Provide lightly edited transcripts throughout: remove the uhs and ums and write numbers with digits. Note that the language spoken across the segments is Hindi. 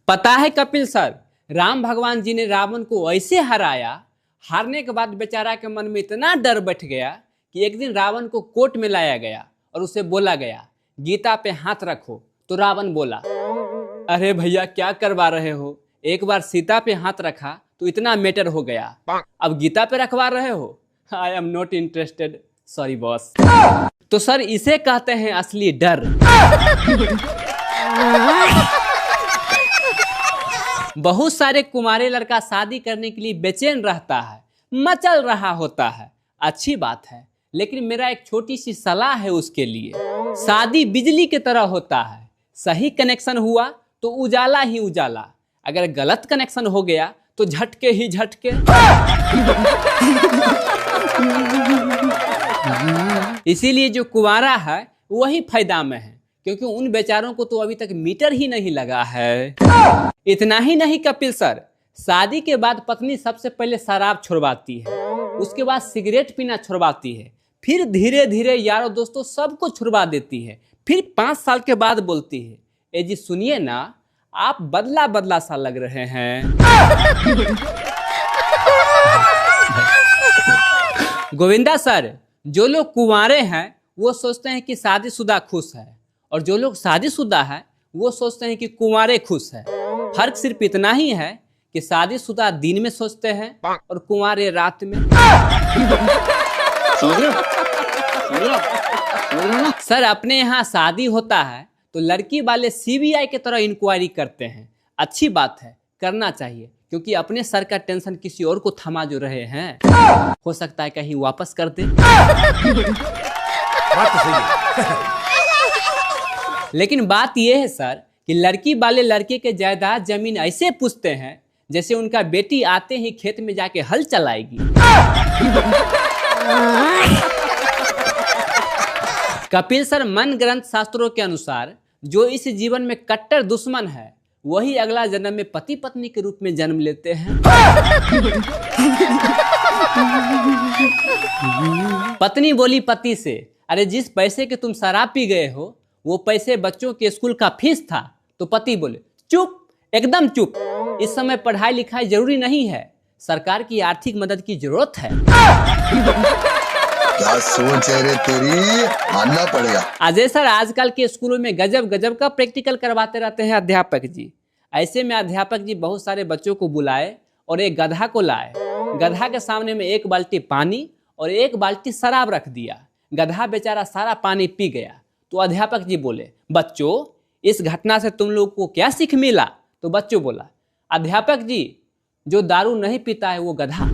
पता है कपिल सर, राम भगवान जी ने रावण को ऐसे हराया, हारने के बाद बेचारा के मन में इतना डर बैठ गया कि एक दिन रावण को कोर्ट में लाया गया और उसे बोला गया गीता पे हाथ रखो। तो रावण बोला, अरे भैया क्या करवा रहे हो, एक बार सीता पे हाथ रखा तो इतना मैटर हो गया, अब गीता पे रखवा रहे हो। I am not interested, sorry boss. तो सर इसे कहते हैं असली डर। बहुत सारे कुंवारे लड़का शादी करने के लिए बेचैन रहता है, मचल रहा होता है, अच्छी बात है, लेकिन मेरा एक छोटी सी सलाह है उसके लिए। शादी बिजली की तरह होता है, सही कनेक्शन हुआ तो उजाला ही उजाला, अगर गलत कनेक्शन हो गया तो झटके ही झटके। इसीलिए जो कुंवारा है वही फायदा में है, क्योंकि उन बेचारों को तो अभी तक मीटर ही नहीं लगा है। इतना ही नहीं कपिल सर, शादी के बाद पत्नी सबसे पहले शराब छुड़वाती है, उसके बाद सिगरेट पीना छुड़वाती है, फिर धीरे धीरे यारों दोस्तों सबको छुड़वा देती है, फिर 5 साल के बाद बोलती है, ए जी सुनिए ना, आप बदला बदला सा लग रहे हैं। गोविंदा सर, जो लोग कुंवारे हैं वो सोचते हैं कि शादीशुदा खुश है, और जो लोग शादीशुदा है वो सोचते हैं कि कुंवारे खुश है। फर्क सिर्फ इतना ही है कि शादीशुदा दिन में सोचते हैं और कुंवारे रात में। सर अपने यहाँ शादी होता है तो लड़की वाले सीबीआई की तरह इंक्वायरी करते हैं, अच्छी बात है, करना चाहिए, क्योंकि अपने सर का टेंशन किसी और को थमा जो रहे हैं, हो सकता है कहीं वापस कर दे। बात तो सही है। लेकिन बात यह है सर कि लड़की वाले लड़के के जायदाद जमीन ऐसे पूछते हैं जैसे उनका बेटी आते ही खेत में जाके हल चलाएगी। कपिल सर, मन ग्रंथ शास्त्रों के अनुसार जो इस जीवन में कट्टर दुश्मन है वही अगला जन्म में पति पत्नी के रूप में जन्म लेते हैं। पत्नी बोली पति से, अरे जिस पैसे के तुम शराब पी गए हो वो पैसे बच्चों के स्कूल का फीस था। तो पति बोले, चुप, एकदम चुप, इस समय पढ़ाई लिखाई जरूरी नहीं है, सरकार की आर्थिक मदद की जरूरत है। क्या सोच है रे तेरी, मानना पड़ेगा। अजय सर, आजकल के स्कूलों में गजब गजब का प्रैक्टिकल करवाते रहते हैं अध्यापक जी। ऐसे में अध्यापक जी बहुत सारे बच्चों को बुलाए और एक गधा को लाए। गधा के सामने में 1 बाल्टी पानी और 1 बाल्टी शराब रख दिया। गधा बेचारा सारा पानी पी गया। तो अध्यापक जी बोले, बच्चों इस घटना से तुम लोग को क्या सीख मिला? तो बच्चों बोला, अध्यापक जी जो दारू नहीं पीता है वो गधा।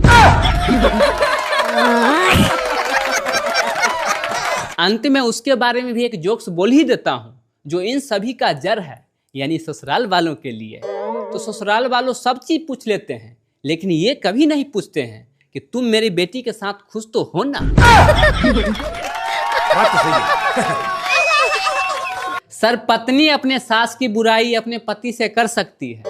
अंत में उसके बारे में भी एक जोक्स बोल ही देता हूं, जो इन सभी का जड़ है, यानी ससुराल वालों के लिए। तो ससुराल वालों सब चीज पूछ लेते हैं, लेकिन ये कभी नहीं पूछते हैं कि तुम मेरी बेटी के साथ खुश तो हो ना। बात तो सही है। सर, पत्नी अपने सास की बुराई अपने पति से कर सकती है,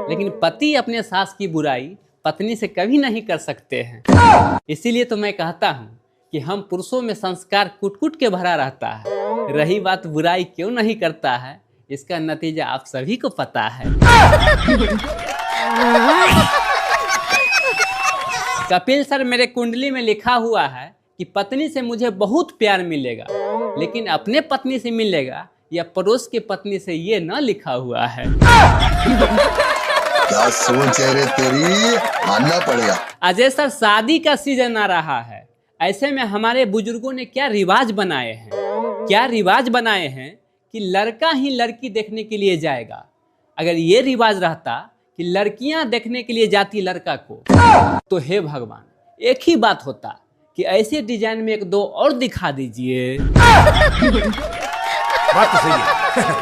लेकिन पति अपने सास की बुराई पत्नी से कभी नहीं कर सकते हैं। इसीलिए तो मैं कहता हूँ कि हम पुरुषों में संस्कार कुट कुट के भरा रहता है। रही बात बुराई क्यों नहीं करता है, इसका नतीजा आप सभी को पता है। कपिल सर, मेरे कुंडली में लिखा हुआ है कि पत्नी से मुझे बहुत प्यार मिलेगा, लेकिन अपने पत्नी से मिलेगा या पड़ोस की पत्नी से, ये ना लिखा हुआ है। क्या सोच है रे तेरी, मानना पड़ेगा। अजय सर, शादी का सीजन आ रहा है, ऐसे में हमारे बुजुर्गों ने क्या रिवाज बनाए हैं, कि लड़का ही लड़की देखने के लिए जाएगा। अगर ये रिवाज रहता कि लड़कियां देखने के लिए जाती लड़का को, तो हे भगवान, एक ही बात होता कि ऐसे डिजाइन में 1-2 और दिखा दीजिए। बात तो सही है।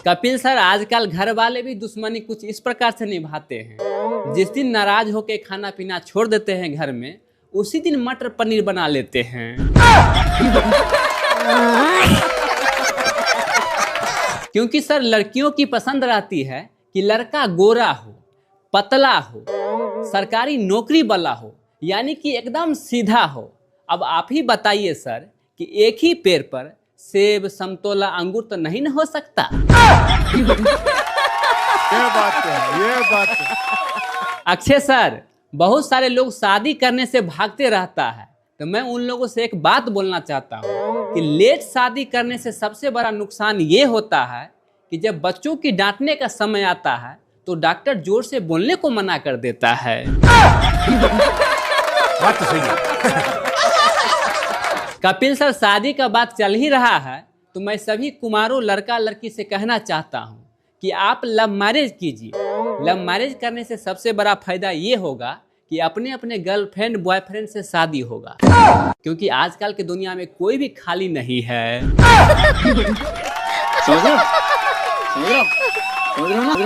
कपिल सर, आजकल घर वाले भी दुश्मनी कुछ इस प्रकार से निभाते हैं, जिस दिन नाराज होकर खाना पीना छोड़ देते हैं घर में, उसी दिन मटर पनीर बना लेते हैं। क्योंकि सर लड़कियों की पसंद रहती है कि लड़का गोरा हो, पतला हो, सरकारी नौकरी वाला हो, यानी कि एकदम सीधा हो। अब आप ही बताइए सर कि एक ही पेड़ पर सेब, संतोला, अंगूर तो नहीं न हो सकता। बात है, ये बात है। अक्षय सर, बहुत सारे लोग शादी करने से भागते रहता है, तो मैं उन लोगों से एक बात बोलना चाहता हूँ कि लेट शादी करने से सबसे बड़ा नुकसान ये होता है कि जब बच्चों की डांटने का समय आता है तो डॉक्टर जोर से बोलने को मना कर देता है। बात तो सही है। कपिल सर, शादी का बात चल ही रहा है तो मैं सभी कुमारों लड़का लड़की से कहना चाहता हूँ कि आप लव मैरिज कीजिए। लव मैरिज करने से सबसे बड़ा फायदा ये होगा कि अपने अपने गर्लफ्रेंड बॉयफ्रेंड से शादी होगा, क्योंकि आजकल की दुनिया में कोई भी खाली नहीं है। समझ रहे हो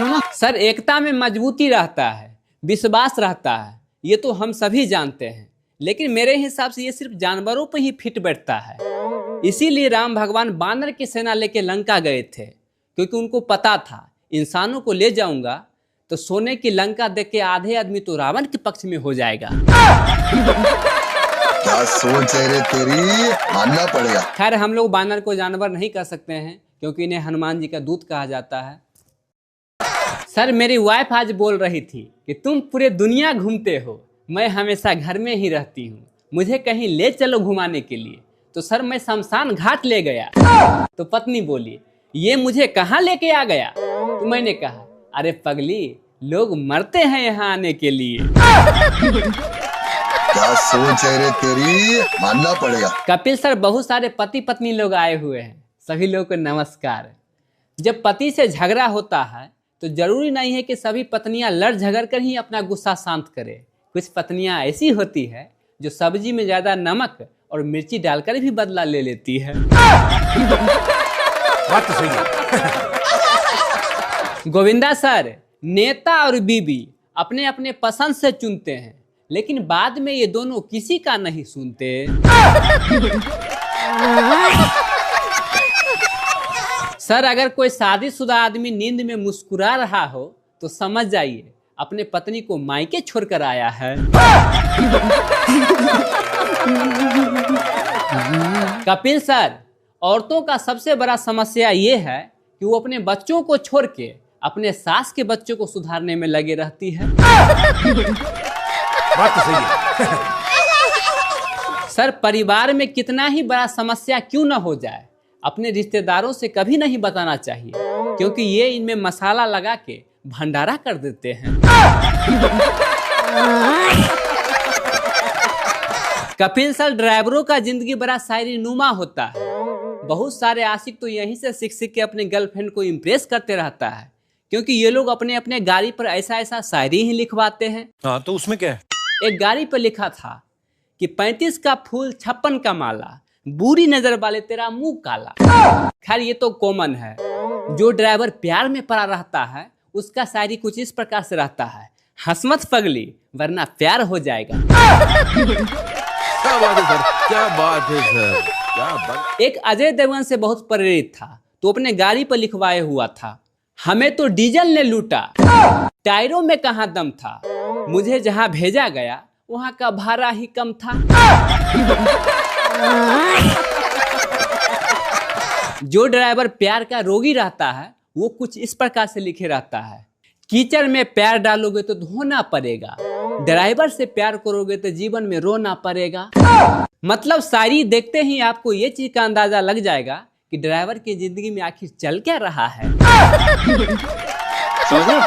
ना? सर, एकता में मजबूती रहता है, विश्वास रहता है, ये तो हम सभी जानते हैं, लेकिन मेरे हिसाब से ये सिर्फ जानवरों पर ही फिट बैठता है। इसीलिए राम भगवान बानर की सेना लेके लंका गए थे, क्योंकि उनको पता था इंसानों को ले जाऊंगा तो सोने की लंका देख के आधे आदमी तो रावण के पक्ष में हो जाएगा। क्या सोच है रे तेरी, मानना पड़ेगा। खैर, हम लोग बानर को जानवर नहीं कह सकते हैं क्योंकि इन्हें हनुमान जी का दूत कहा जाता है। सर, मेरी वाइफ आज बोल रही थी कि तुम पूरे दुनिया घूमते हो, मैं हमेशा घर में ही रहती हूँ, मुझे कहीं ले चलो घुमाने के लिए। तो सर, मैं शमशान घाट ले गया तो पत्नी बोली, ये मुझे कहाँ लेके आ गया? तो मैंने कहा, अरे पगली, लोग मरते हैं यहाँ आने के लिए। क्या सोच है रे तेरी, मानना पड़ेगा। कपिल सर, बहुत सारे पति पत्नी लोग आए हुए हैं, सभी लोगों को नमस्कार। जब पति से झगड़ा होता है तो जरूरी नहीं है कि सभी पत्नियां लड़ झगड़ कर ही अपना गुस्सा शांत करें। कुछ पत्नियां ऐसी होती है जो सब्जी में ज्यादा नमक और मिर्ची डालकर भी बदला ले लेती है। बात तो सही है। गोविंदा सर, नेता और बीबी अपने अपने पसंद से चुनते हैं, लेकिन बाद में ये दोनों किसी का नहीं सुनते। सर, अगर कोई शादीशुदा आदमी नींद में मुस्कुरा रहा हो तो समझ जाइए अपने पत्नी को मायके छोड़कर आया है। कपिल सर, औरतों का सबसे बड़ा समस्या ये है कि वो अपने बच्चों को छोड़ के अपने सास के बच्चों को सुधारने में लगे रहती है। बात तो सही है। सर, परिवार में कितना ही बड़ा समस्या क्यों न हो जाए, अपने रिश्तेदारों से कभी नहीं बताना चाहिए, क्योंकि ये इनमें मसाला लगा के भंडारा कर देते हैं। कपिल सर, ड्राइवरों का जिंदगी बड़ा शायरी नुमा होता है। बहुत सारे आशिक तो यहीं से सीख सीख के अपने गर्लफ्रेंड को इम्प्रेस करते रहता है, क्योंकि ये लोग अपने अपने गाड़ी पर ऐसा ऐसा शायरी ही लिखवाते हैं। हाँ, तो उसमें क्या है? एक गाड़ी पर लिखा था कि 35 का फूल 56 का माला, बुरी नजर वाले तेरा मुंह काला। खैर, ये तो कॉमन है। जो ड्राइवर प्यार में पड़ा रहता है उसका शायरी कुछ इस प्रकार से रहता है, हंस मत पगली वरना प्यार हो जाएगा। क्या बात है सर, क्या बात है सर, क्या बात। एक अजय देवगन से बहुत प्रेरित था तो अपने गाड़ी पर लिखवाए हुआ था, हमें तो डीजल ने लूटा, टायरों में कहाँ दम था, मुझे जहाँ भेजा गया वहाँ का भाड़ा ही कम था। जो ड्राइवर प्यार का रोगी रहता है वो कुछ इस प्रकार से लिखे रहता है, कीचड़ में पैर डालोगे तो धोना पड़ेगा, ड्राइवर से प्यार करोगे तो जीवन में रोना पड़ेगा। मतलब शायरी देखते ही आपको ये चीज का अंदाजा लग जाएगा कि ड्राइवर की जिंदगी में आखिर चल क्या रहा है। समझ रहे हो?